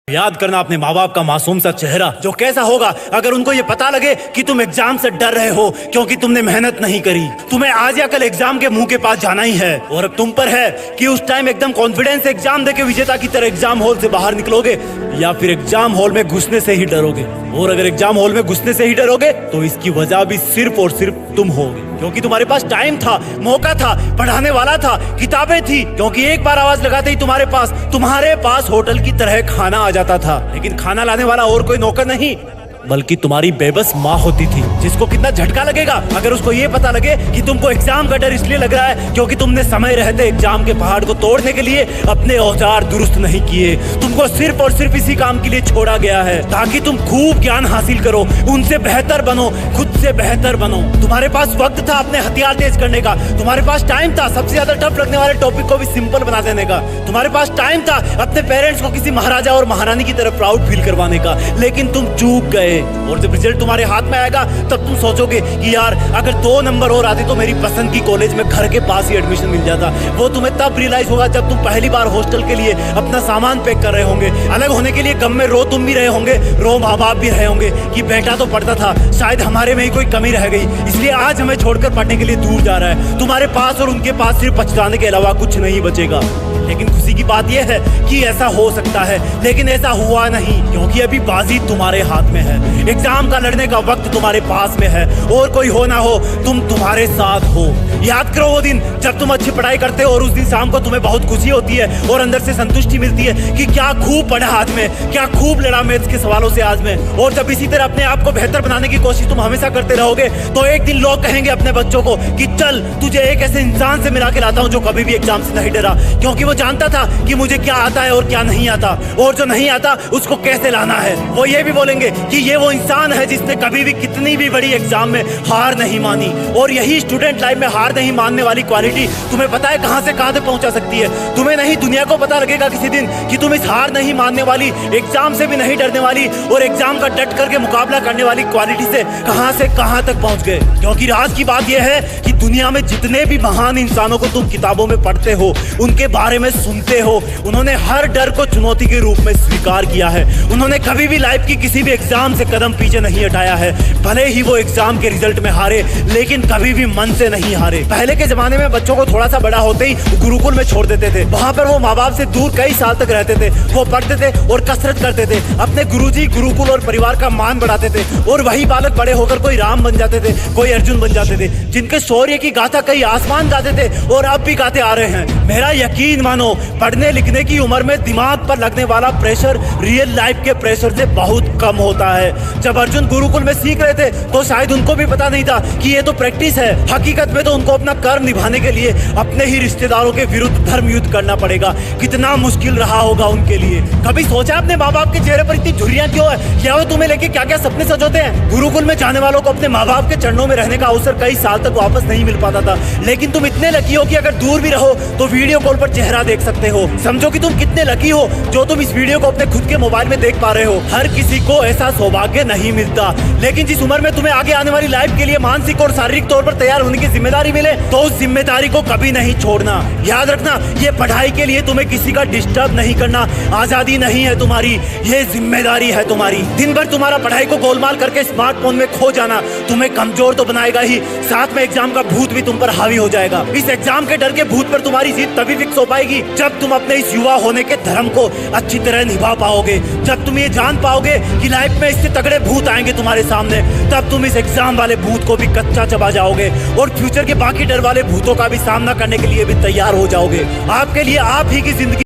याद करना अपने माँ बाप का मासूम सा चेहरा, जो कैसा होगा अगर उनको ये पता लगे कि तुम एग्जाम से डर रहे हो क्योंकि तुमने मेहनत नहीं करी। तुम्हें आज या कल एग्जाम के मुंह के पास जाना ही है और अब तुम पर है कि उस टाइम एकदम कॉन्फिडेंस से एग्जाम देके विजेता की तरह एग्जाम हॉल से बाहर निकलोगे या फिर एग्जाम हॉल में घुसने से ही डरोगे। और अगर एग्जाम हॉल में घुसने से ही डरोगे तो इसकी वजह भी सिर्फ और सिर्फ तुम होगे, क्योंकि तुम्हारे पास टाइम था, मौका था, पढ़ाने वाला था, किताबें थी, क्योंकि एक बार आवाज लगाते ही तुम्हारे पास होटल की तरह खाना आ जाता था। लेकिन खाना लाने वाला और कोई नौकर नहीं बल्कि तुम्हारी बेबस माँ होती थी, जिसको कितना झटका लगेगा अगर उसको ये पता लगे कि तुमको एग्जाम का डर इसलिए लग रहा है क्योंकि तुमने समय रहते एग्जाम के पहाड़ को तोड़ने के लिए अपने औजार दुरुस्त नहीं किए। तुमको सिर्फ और सिर्फ इसी काम के लिए छोड़ा गया है ताकि तुम खूब ज्ञान हासिल करो, उनसे बेहतर बनो, खुद से बेहतर बनो। तुम्हारे पास वक्त था अपने हथियार तेज करने का, तुम्हारे पास टाइम था सबसे ज्यादा टफ लगने वाले टॉपिक को भी सिंपल बना देने का, तुम्हारे पास टाइम था अपने पेरेंट्स को किसी महाराजा और महारानी की तरह प्राउड फील करवाने का, लेकिन तुम चूक गए। और जब रिजल्ट तुम्हारे हाथ में आएगा तब तुम सोचोगे कि यार अगर 2 नंबर और आते तो मेरी पसंद की कॉलेज में घर के पास ही एडमिशन मिल जाता। वो तुम्हें तब रियलाइज होगा जब तुम पहली बार हॉस्टल के लिए अपना सामान पैक कर रहे होंगे। अलग होने के लिए गम में रो तुम भी रहे होंगे, रो माँ बाप भी रहे होंगे कि बेटा तो पढ़ता था, शायद हमारे में ही कोई कमी रह गई इसलिए आज हमें छोड़कर पढ़ने के लिए दूर जा रहा है। तुम्हारे पास और उनके पास सिर्फ पछताने के अलावा कुछ नहीं बचेगा। लेकिन खुशी की बात यह है कि ऐसा हो सकता है, लेकिन ऐसा हुआ नहीं, क्योंकि अभी बाजी तुम्हारे हाथ में है। एग्जाम का लड़ने का वक्त तुम्हारे पास में है और कोई हो ना हो तुम तुम्हारे साथ हो। याद करो वो दिन जब तुम अच्छी पढ़ाई करते हो और उस दिन शाम को तुम्हें बहुत खुशी होती है और अंदर से संतुष्टि मिलती है कि क्या खूब पढ़ा आज में, क्या खूब लड़ा मैथ्स के सवालों से आज में। और जब इसी तरह अपने आप को बेहतर बनाने की कोशिश तुम हमेशा करते रहोगे तो एक दिन लोग कहेंगे अपने बच्चों को कि चल तुझे एक ऐसे इंसान से मिला के लाता हूं जो कभी भी एग्जाम से नहीं डरा, क्योंकि वो जानता था कि मुझे क्या आता है और क्या नहीं आता, और जो नहीं आता उसको कैसे लाना है। वो ये भी बोलेंगे कि ये वो इंसान है जिसने कभी भी कितनी भी बड़ी एग्जाम में हार नहीं मानी। और यही स्टूडेंट लाइफ में हार नहीं मानने वाली क्वालिटी तुम्हें पता है कहां से कहां तक पहुंचा सकती है। तुम्हें नहीं दुनिया को पता लगेगा किसी दिन कि तुम इस हार नहीं मानने वाली, एग्जाम से भी नहीं डरने वाली और एग्जाम का डट करके मुकाबला करने वाली क्वालिटी से कहां तक पहुंच गए। क्योंकि राज की बात यह है कि दुनिया में जितने भी महान इंसानों को तुम किताबों में पढ़ते हो, उनके बारे में सुनते हो, उन्होंने हर डर को चुनौती के रूप में स्वीकार किया है। उन्होंने कभी भी लाइफ की किसी भी एग्जाम से कदम पीछे नहीं हटाया है। भले ही वो एग्जाम के रिजल्ट में हारे, लेकिन कभी भी मन से नहीं हारे। पहले के जमाने में बच्चों को थोड़ा सा बड़ा होते ही गुरुकुल में छोड़ देते थे। वहां पर वो माँ बाप से दूर कई साल तक रहते थे। वो पढ़ते थे और कसरत करते थे, अपने गुरुजी, गुरुकुल और परिवार का मान बढ़ाते थे। और वही बालक बड़े होकर कोई राम बन जाते थे, कोई अर्जुन बन जाते थे, जिनके शौर्य की गाथा कई आसमान गाते थे और अब भी गाते आ रहे हैं। मेरा यकीन मानो, पढ़ने लिखने की उम्र में दिमाग पर लगने वाला प्रेशर रियल लाइफ के प्रेशर से बहुत कम होता है। जब अर्जुन गुरुकुल में सीख रहे थे तो शायद उनको भी पता नहीं था कि ये तो प्रैक्टिस है। हकीकत में तो उनको अपना कर्म निभाने के लिए अपने ही रिश्तेदारों के विरुद्ध धर्म युद्ध करना पड़ेगा। कितना मुश्किल रहा होगा उनके लिए। कभी सोचा अपने माँ बाप के चेहरे पर इतनी झुर्रियां क्यों है? क्या वो तुम्हें लेके क्या क्या सपने सजोते हैं? गुरुकुल में जाने वालों को अपने माँ बाप के चरणों में रहने का अवसर कई साल तक वापस नहीं मिल पाता था, लेकिन तुम इतने लकी हो कि अगर दूर भी रहो तो वीडियो कॉल पर चेहरा देख सकते हो। समझो कि तुम कितने लकी हो जो तुम इस वीडियो को अपने खुद के मोबाइल में देख पा रहे हो। हर किसी को ऐसा सौभाग्य नहीं मिलता, लेकिन जिस उम्र में तुम्हें आगे आने वाली लाइफ के लिए मानसिक और शारीरिक तौर पर तैयार होने की जिम्मेदारी मिले तो उस जिम्मेदारी को कभी नहीं छोड़ना। याद रखना, ये पढ़ाई के लिए तुम्हें किसी का डिस्टर्ब नहीं करना। आजादी नहीं है तुम्हारी, ये जिम्मेदारी है तुम्हारी। दिन भर तुम्हारा पढ़ाई को गोलमाल करके स्मार्टफोन में खो जाना तुम्हें कमजोर तो बनाएगा ही, साथ में एग्जाम का भूत भी तुम पर हावी हो जाएगा। इस एग्जाम के डर के भूत पर तुम्हारी जीत तभी फिक्स हो पाएगी जब तुम अपने इस युवा होने के धर्म को अच्छी तरह निभा पाओगे। जब तुम ये जान पाओगे कि लाइफ में इससे तगड़े भूत आएंगे तुम्हारे सामने, तब तुम इस एग्जाम वाले भूत को भी कच्चा चबा जाओगे और फ्यूचर के बाकी डर वाले भूतों का भी सामना करने के लिए भी तैयार हो जाओगे। आपके लिए आप ही की जिंदगी